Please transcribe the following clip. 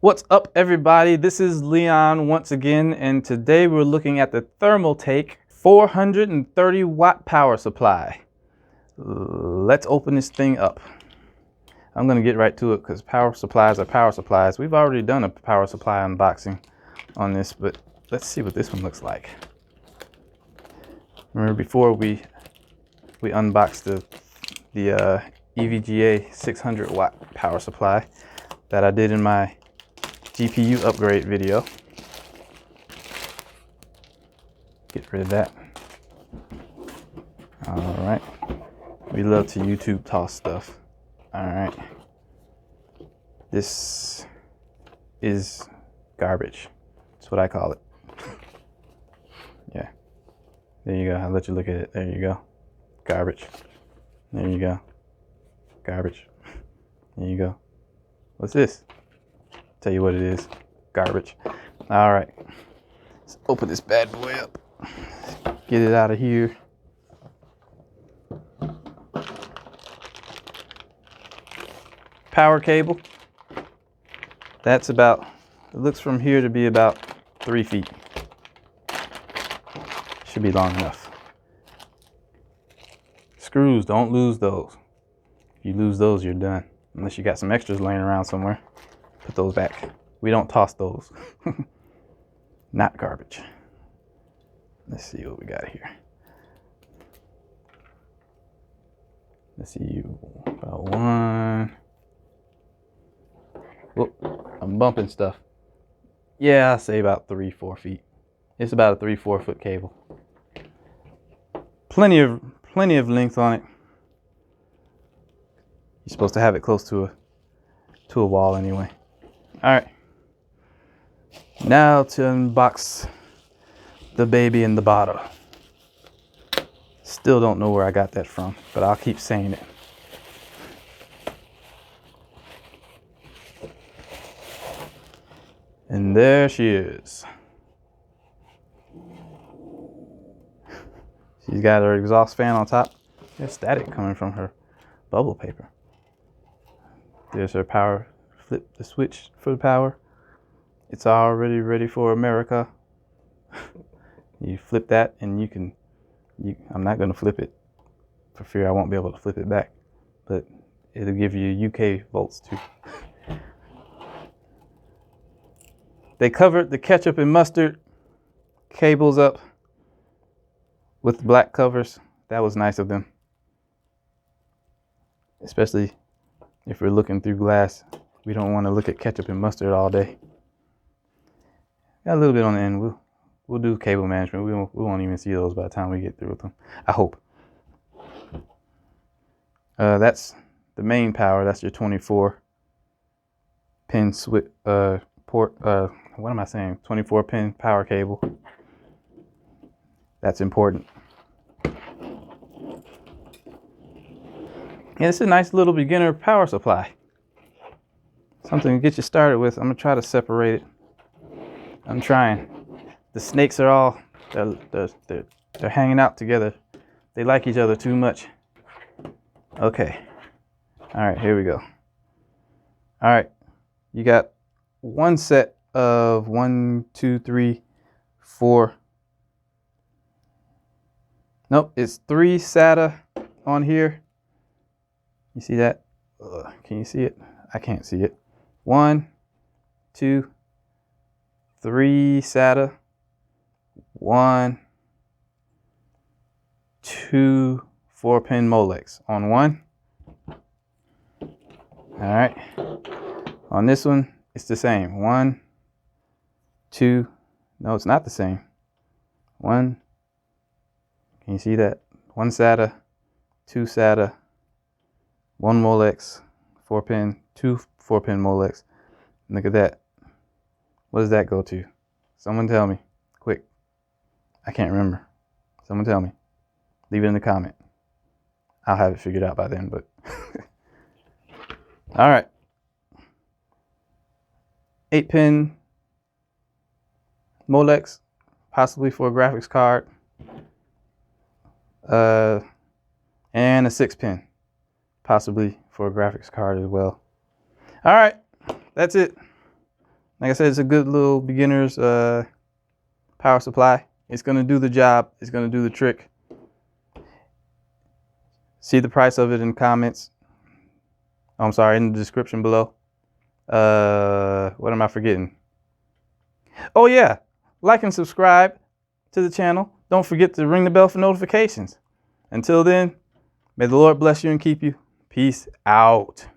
What's up, everybody? This is Leon once again, and today we're looking at the Thermaltake 430 watt power supply. Let's open this thing up. I'm going to get right to it because power supplies are power supplies. We've already done a power supply unboxing on this, but let's see what this one looks like. Remember before we unboxed the EVGA 600 watt power supply that I did in my GPU upgrade video. Get rid of that. All right. We love to YouTube toss stuff. All right. This is garbage. That's what I call it. Yeah. There you go. I'll let you look at it. There you go. Garbage. There you go. Garbage. There you go. What's this? Tell you what it is. Garbage. All right. Let's open this bad boy up. Get it out of here. Power cable. That's about, it looks from here to be about 3 feet. Should be long enough. Screws, don't lose those. If you lose those, you're done. Unless you got some extras laying around somewhere. Put those back. We don't toss those. Not garbage. Let's see what we got here. Let's see, about one. Whoop, I'm bumping stuff. Yeah, I'll say about 3-4 feet. It's about a 3-4 foot cable. Plenty of length on it. You're supposed to have it close to a wall anyway. All right. Now to unbox the baby in the bottle. Still don't know where I got that from, but I'll keep saying it. And there she is. She's got her exhaust fan on top. There's static coming from her bubble paper. There's her power. Flip the switch for the power. It's already ready for America. You flip that and I'm not going to flip it for fear I won't be able to flip it back, but it'll give you UK volts too. They covered the ketchup and mustard cables up with black covers. That was nice of them, especially if we're looking through glass. We don't want to look at ketchup and mustard all day. Got a little bit on the end. We'll do cable management. We won't even see those by the time we get through with them, I hope. That's the main power. That's your 24 pin switch port. What am I saying? 24 pin power cable. That's important. And it's a nice little beginner power supply. Something to get you started with. I'm gonna try to separate it. I'm trying. The snakes are all they're hanging out together. They like each other too much. Okay. All right, here we go. All right, you got one set of 1, 2, 3, 4. Nope, it's 3 SATA on here. You see that? Can you see it? I can't see it. 1, 2, 3 SATA. 1, 2 4-pin Molex on one. All right. On this one, it's the same. 1, 2. No, it's not the same. 1. Can you see that? 1 SATA, 2 SATA, 1 Molex, 4-pin, 2 4-pin Molex. Look at that. What does that go to? Someone tell me, quick. I can't remember. Someone tell me. Leave it in the comment. I'll have it figured out by then, but. All right. 8-pin Molex, possibly for a graphics card. And a 6-pin, possibly for a graphics card as well. All right, that's it. Like I said, it's a good little beginner's power supply. It's going to do the job. It's going to do the trick. See the price of it in the comments. I'm sorry, in the description below. What am I forgetting? Oh yeah, like and subscribe to the channel. Don't forget to ring the bell for notifications. Until then, may the Lord bless you and keep you. Peace out.